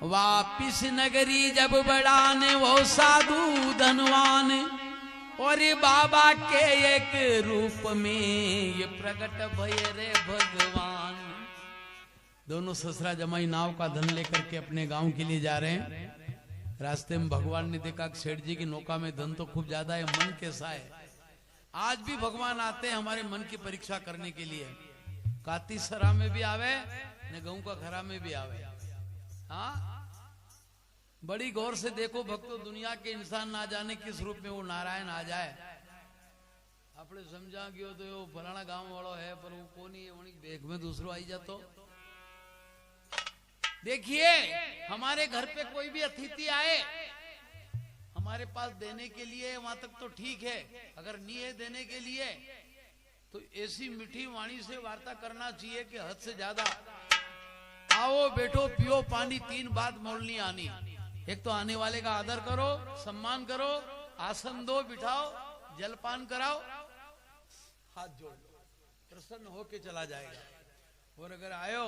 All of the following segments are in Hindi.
वापिस नगरी जब बढ़ाने वो साधु धनवान, और बाबा के एक रूप में ये प्रकट भय रे भगवान। दोनों ससुरा जमाई नाव का धन लेकर के अपने गांव के लिए जा रहे हैं। रास्ते में भगवान ने देखा कि सेठ जी की नौका में धन तो खूब ज्यादा है, मन कैसा है। आज भी भगवान आते हैं हमारे मन की परीक्षा करने के लिए। काती सरा में भी आवे न गऊ का खरा में भी आवे। हाँ, बड़ी गौर से देखो भक्तों, दुनिया के इंसान ना जाने किस रूप में वो नारायण आ जाए। आपने समझा गयो तो वो फलाना गांव वालों है, पर वो कौन है, वही बेग में दूसरो आई जातो। देखिए, हमारे घर पे कोई भी अतिथि आए, हमारे पास देने के लिए वहां तक तो ठीक है, अगर नहीं है देने के लिए तो ऐसी मीठी वाणी से वार्ता करना चाहिए कि हद से ज्यादा। आओ बैठो पियो पानी, तीन बात मोड़नी आनी। एक तो आने वाले का आदर करो, सम्मान करो, आसन दो, बिठाओ, जलपान कराओ, हाथ जोड़ लो, प्रसन्न होके चला जाएगा। और अगर आयो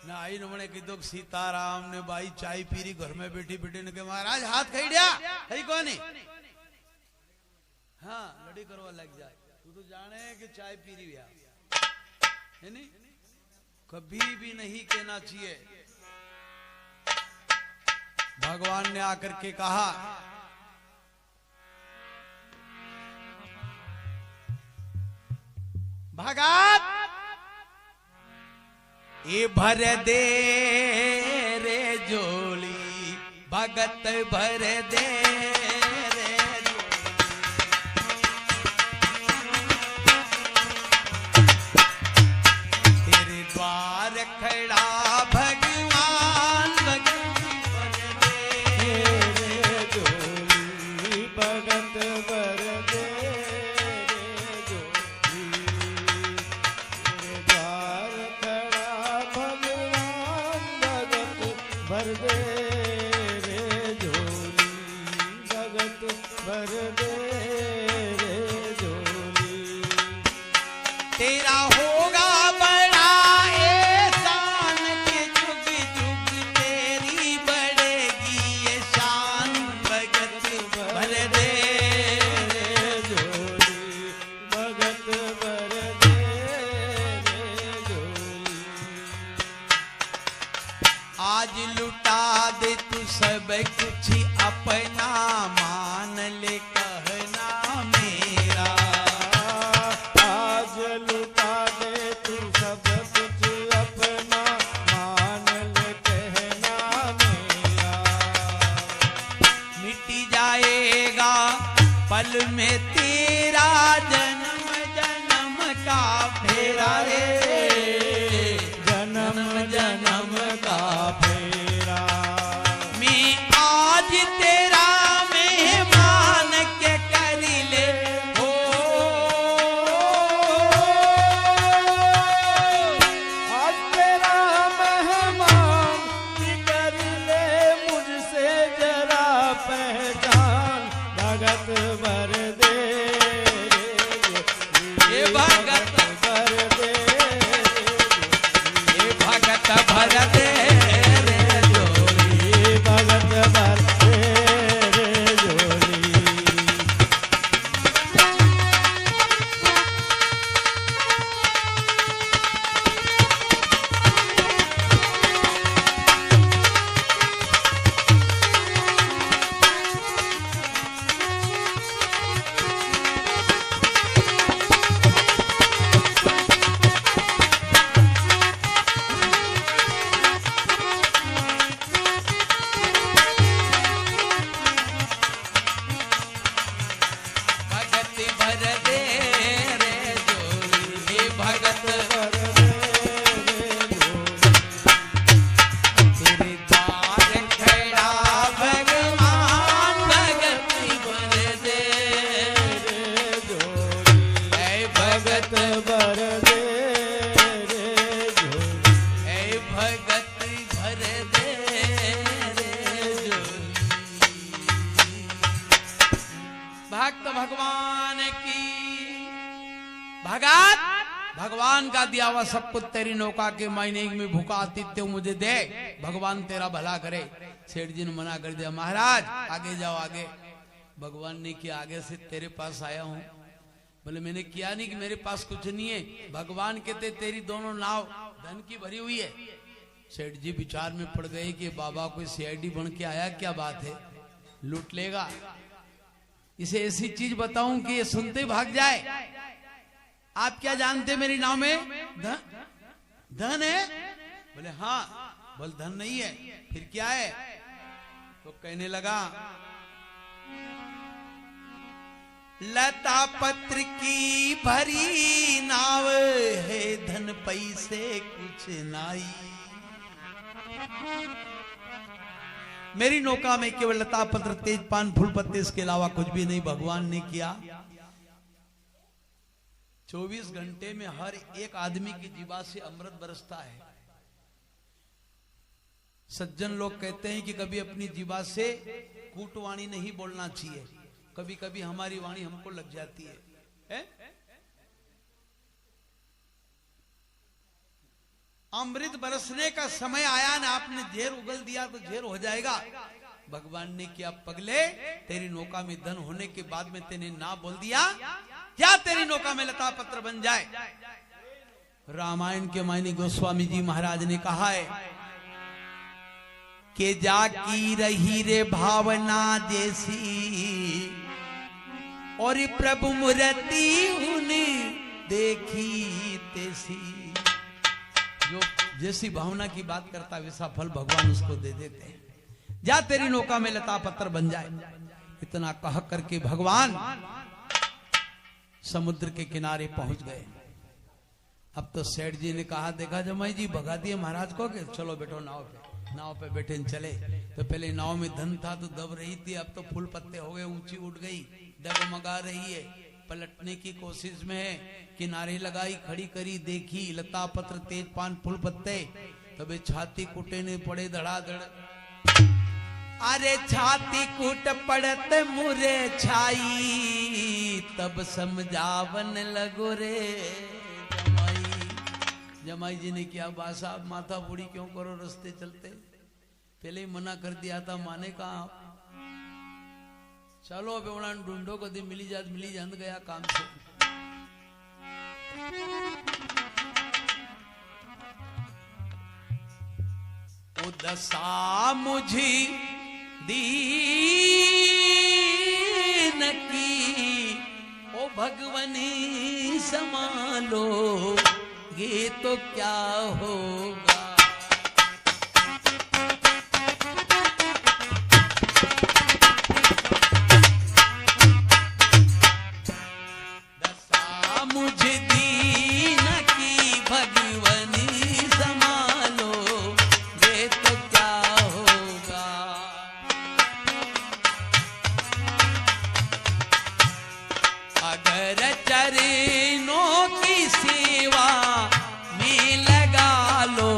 ना आई नमने की तो सीताराम ने बाई चाय पीरी घर में बैठी बैठी ने के महाराज हाथ खैड़िया है कौन है। हाँ, लड़ी करवा लग जाए। तू तो जाने कि चाय पीरी है नहीं, कभी भी नहीं कहना चाहिए। भगवान ने आकर के कहा, भगत ये भर दे रे झोली, भगत भर दे रे झोली। तेरे द्वार खड़ा भगवान, भगत भर दे रे झोली, भगत भर दे रे झोली। तेरे द्वार भर दे रे झोली, भगत भर दे रे झोली। तेरा होगा बड़ा एहसान के जुग जुग तेरी बढ़ेगी ये शान, भगत भर दे रे झोली, भगत भर दे रे झोली। आज लुटा दे तू सब कुछ अपना, मान ले कहना मेरा। आज लुटा दे तू सब कुछ अपना, मान ले कहना मेरा। मिटी जाएगा पल में तेरा जन्म जन्म का फेरा रे, जन्म जन्म का फेरा। मैं आज तेरा मेहमान के कर ले हो, आज तेरा मेहमान की कर ले, मुझसे जरा पहचान, भगत भर दे ये भगत भर दे, ये भगत भर दे रे झोली, भगत भर दे रे झोली। दिया हुआ सब कुछ तेरी नौका के महीने में भूखा आतिथ्य मुझे दे, भगवान तेरा भला करे। सेठ जी ने मना कर दिया, महाराज आगे जाओ आगे। भगवान ने किया आगे से तेरे पास आया हूं। बोले मैंने किया नहीं कि मेरे पास कुछ नहीं है। भगवान कहते तेरी दोनों नाव धन की भरी हुई है। सेठ जी विचार में पड़ गए कि बाबा कोई सीआईडी बन के आया, क्या बात है, लूट लेगा। इसे ऐसी चीज बताऊं कि ये सुनते भाग जाए। आप क्या जानते मेरी नाव में धन है? बोले हाँ। बोल धन नहीं है, फिर क्या है? तो कहने लगा लता पत्र की भरी नाव है, धन पैसे कुछ नाई। मेरी नौका में केवल लता पत्र तेज पान फूल पत्ते, इसके अलावा कुछ भी नहीं भगवान ने किया। 24 घंटे में हर एक आदमी की जीवा से अमृत बरसता है। सज्जन लोग कहते हैं कि कभी अपनी जीवा से कूटवाणी नहीं बोलना चाहिए। कभी कभी हमारी वाणी हमको लग जाती है? अमृत बरसने का समय आया ना, आपने झेर उगल दिया तो झेर हो जाएगा। भगवान ने किया पगले, तेरी नौका में धन होने के बाद में तेने ना बोल दिया, क्या तेरी नौका में लता पत्र बन जाए। रामायण के मायने गोस्वामी जी महाराज ने कहा है कि जाकी रही रे भावना जैसी, और प्रभु मूर्ति उन्हें देखी तैसी। जो जैसी भावना की बात करता वैसा फल भगवान उसको दे देते हैं। जा तेरी नौका में लता पत्र बन जाए। इतना कह करके भगवान समुद्र के किनारे पहुंच गए। अब तो सेठ जी ने कहा, देखा जमाई जी भगा दिए महाराज को कि चलो बैठो नाव पे। नाव पे बैठे चले तो पहले नाव में धन था तो दब रही थी, अब तो फूल पत्ते हो गए, ऊंची उठ गई, डगमगा रही है, पलटने की कोशिश में है। किनारे लगाई, खड़ी करी, देखी लता पत्र तेज पान फूल पत्ते, तबे छाती कुटेने पड़े धड़ाधड़। अरे छाती कूट पड़त मुरे छाई, तब समझावन लगो रे जमाई। जमाई जी ने क्या बात साहब माथा बूढ़ी क्यों करो रास्ते चलते, पहले ही मना कर दिया था, माने कहा चलो अब उन्होंने ढूंढो कभी मिली जान गया काम से। ओ दशा मुझे दीन की, ओ भगवनी संभालो, ये तो क्या होगा। मुझे दीन की भगवनी संभालो, ये तो क्या होगा। अगर चरणों की सेवा में लगा लो,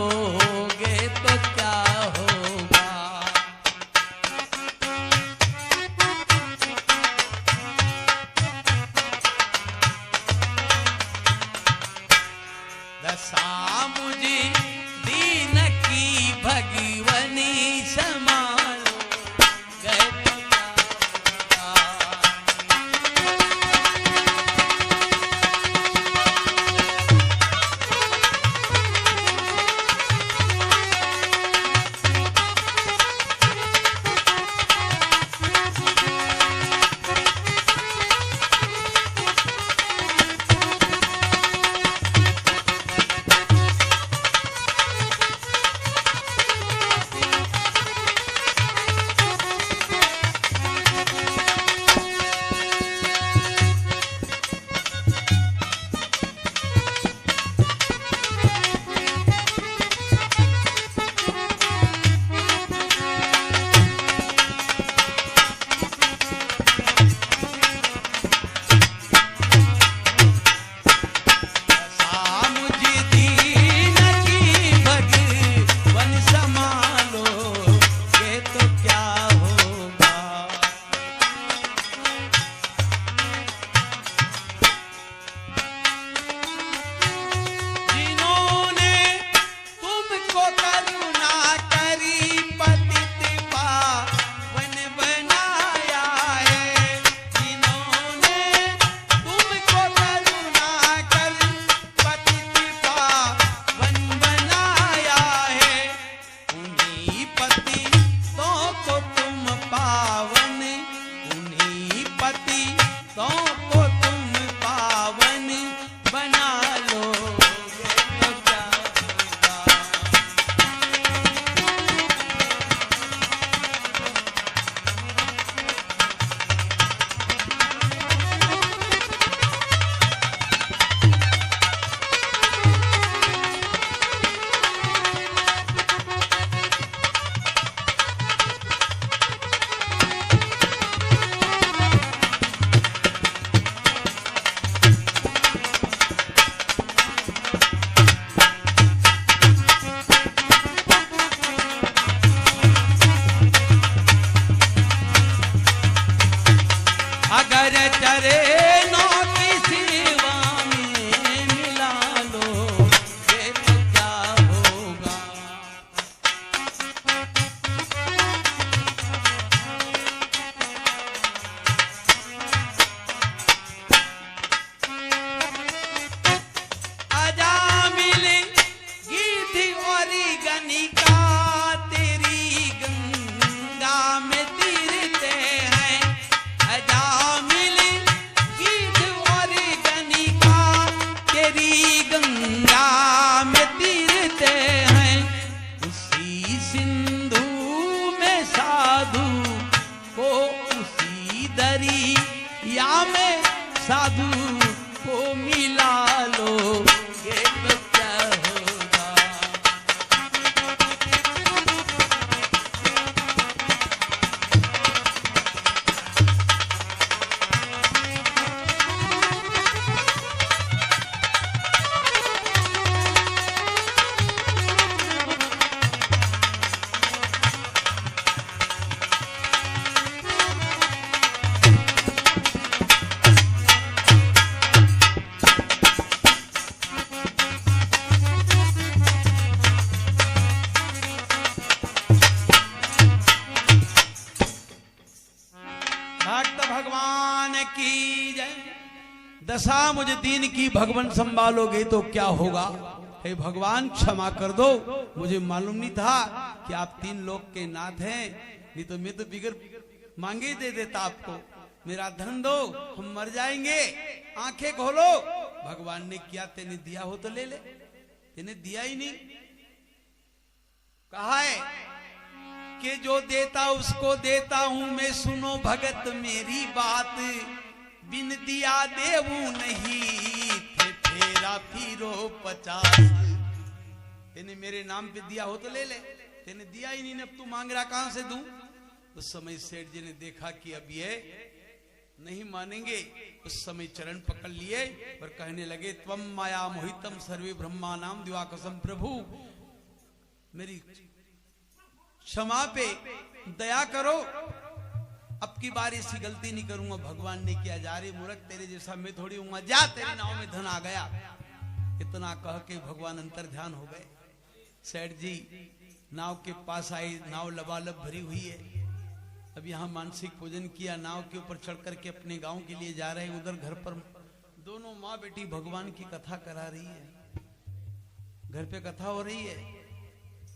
और गनिका तेरी गंगा में तीरते हैं। अजामिल गिद्ध और गनिका तेरी गंगा में तीरते हैं। उसी सिंधु में साधु को, उसी दरिया में साधु को मिला लो, ये तो क्या होगा। भक्त भगवान की जय। दशा मुझे दीन की भगवान संभालोगे तो क्या होगा। हे भगवान क्षमा कर दो, मुझे मालूम नहीं था कि आप 3 लोक के नाथ हैं, नहीं तो मैं तो बिगर मांगे ही दे देता आपको। मेरा धन दो, हम मर जाएंगे। आंखें खोलो। भगवान ने किया, तेने दिया हो तो ले ले, तेने दिया ही नहीं। कहा है कि जो देता उसको देता हूं मैं, सुनो भगत मेरी बात। बिन दिया देवू नहीं थे फेरा फिरो 50। तेने मेरे नाम पे दिया हो तो ले ले, तेने दिया ही नहीं, अब तू मांग रहा, कहां से दूं। उस समय सेठ जी ने देखा कि अब ये नहीं मानेंगे। उस समय चरण पकड़ लिए और कहने लगे, त्वम माया मोहितम सर्वे ब्रह्मा नाम दिवाकसम। प्रभु मेरी क्षमा पे दया करो, अब की बार ऐसी गलती नहीं करूंगा। भगवान ने किया, जा रे मूर्ख, तेरे जैसा मैं थोड़ी हूं, जा तेरी नाव में धन आ गया। इतना कह के भगवान अंतर ध्यान हो गए। सेठ जी नाव के पास आए, नाव लबालब भरी हुई है। अब यहाँ मानसिक पूजन किया, नाव के ऊपर चढ़ करके अपने गांव के लिए जा रहे हैं। उधर घर पर दोनों माँ बेटी भगवान की कथा करा रही है। घर पे कथा हो रही है।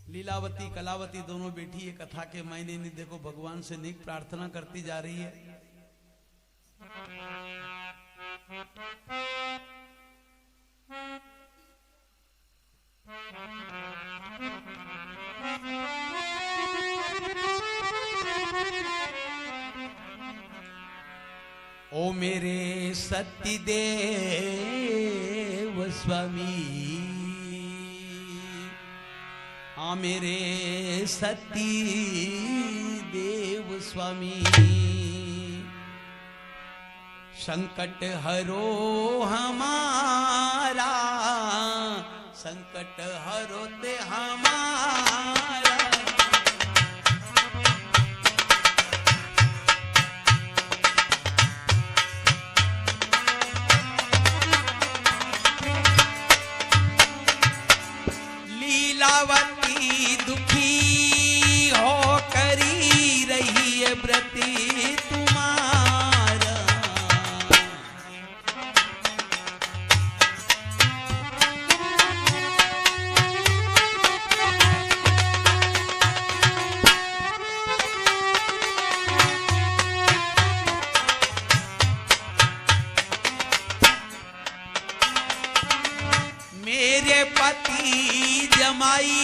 लीलावती कलावती दोनों बेटी ये कथा के मायने नहीं, देखो भगवान से नेक प्रार्थना करती जा रही है। ओ मेरे सत्यदेव स्वामी, हाँ मेरे सती देव स्वामी, संकट हरो हमारा, संकट हरो ते हमारा। लीलावती दुखी हो करी रही है व्रती तुम्हारा। मेरे पति जमाई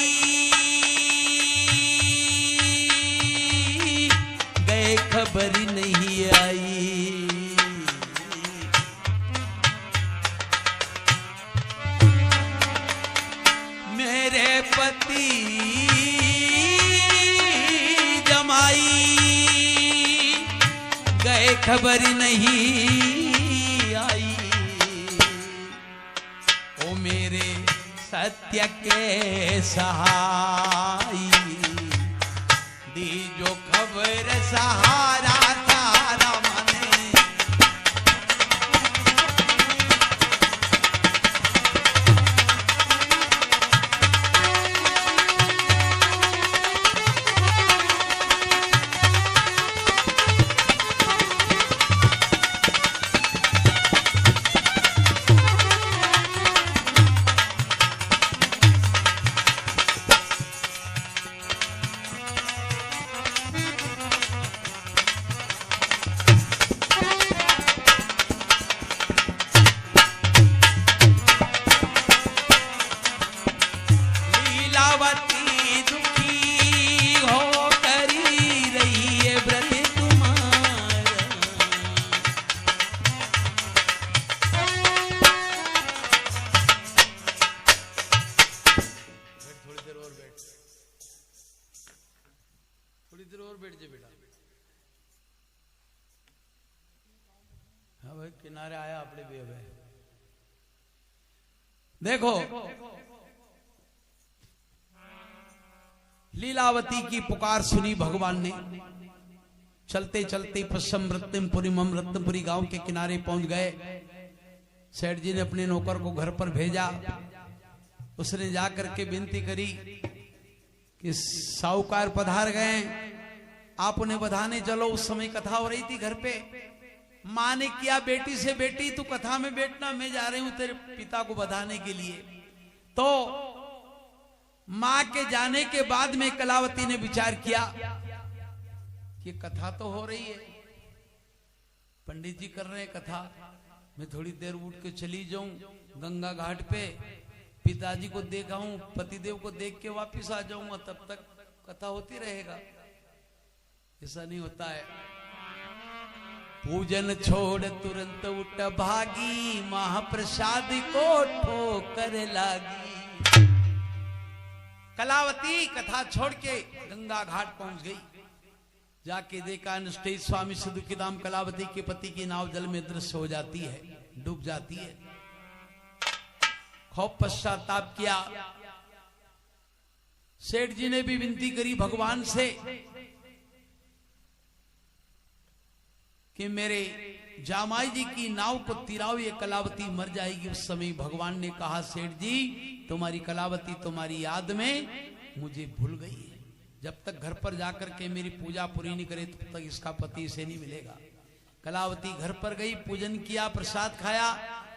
गए, खबर नहीं आई। मेरे पति जमाई गए, खबर नहीं आई। ओ मेरे सत्य के सहाई, दीजो खबर सहारा तारा मने। लीलावती दुखी हो करी रही है व्रत तुम्हारा। थोड़ी देर और बैठ, थोड़ी देर और बैठ जा बेटा। हाँ भाई किनारे आया अपने भी। अब देखो लीलावती की पुकार सुनी भगवान ने। चलते चलते पश्चिम रत्नपुरी मम रत्नपुरी गांव के किनारे पहुंच गए। सेठ जी ने अपने नौकर को घर पर भेजा। उसने जाकर के विनती करी कि साहूकार पधार गए, आप उन्हें बधाने चलो। उस समय कथा हो रही थी घर पे। माँ ने किया बेटी से, बेटी तू कथा में बैठना, मैं जा रही हूं तेरे पिता को बधाने के लिए। तो माँ के जाने के बाद में कलावती ने विचार किया कि कथा तो हो रही है, पंडित जी कर रहे हैं कथा, मैं थोड़ी देर उठ के चली जाऊं गंगा घाट पे, पिताजी को देखाऊं, पतिदेव को देख के वापिस आ जाऊंगा, तब तक कथा होती रहेगा। ऐसा नहीं होता है। पूजन छोड़ तुरंत उठ भागी, महाप्रसाद को ठोकर लागी। कलावती कथा छोड़ के गंगा घाट पहुंच गई। जाके देखा निष्ठेय स्वामी सिद्धुकिदाम कलावती के पति की नाव जल में दृश्य हो जाती है, डूब जाती है। खूब पश्चाताप किया। सेठ जी ने भी विनती करी भगवान से कि मेरे जामाई जी की नाव को तिराओ, ये कलावती मर जाएगी। उस समय भगवान ने कहा सेठ जी तुम्हारी कलावती तुम्हारी याद में मुझे भूल गई है, जब तक घर पर जाकर के मेरी पूजा पूरी नहीं करे तब तक इसका पति से नहीं मिलेगा। कलावती घर पर गई, पूजन किया, प्रसाद खाया,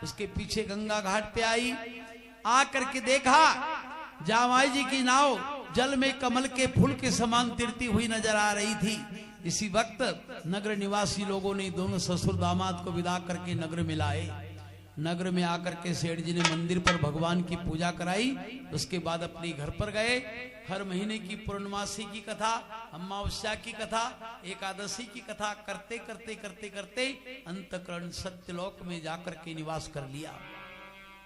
उसके पीछे गंगा घाट पे आई। आकर के देखा जामाई जी की नाव जल में कमल के फूल के समान तिरती हुई नजर आ रही थी। इसी वक्त नगर निवासी लोगों ने दोनों ससुर दामाद को विदा करके नगर में लाए। नगर में आकर के सेठ जी ने मंदिर पर भगवान की पूजा कराई। उसके बाद अपने घर पर गए। हर महीने की पूर्णमासी की कथा, अमावस्या की कथा, एकादशी की कथा करते करते करते करते अंतःकरण सत्यलोक में जाकर के निवास कर लिया।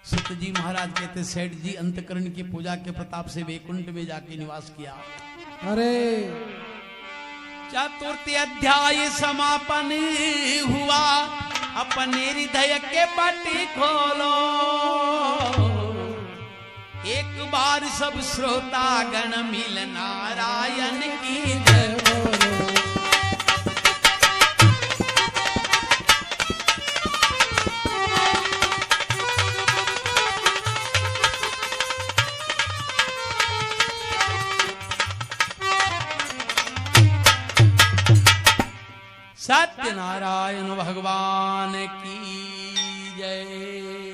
सुत जी महाराज कहते सेठ जी अंतःकरण की पूजा के प्रताप से वैकुंठ में जाके निवास किया। अरे चतुर्थ अध्याय समापन हुआ, अपने हृदय के पटी खोलो। एक बार सब श्रोता गण मिल नारायण की जय बोलो। सत्यनारायण भगवान की जय।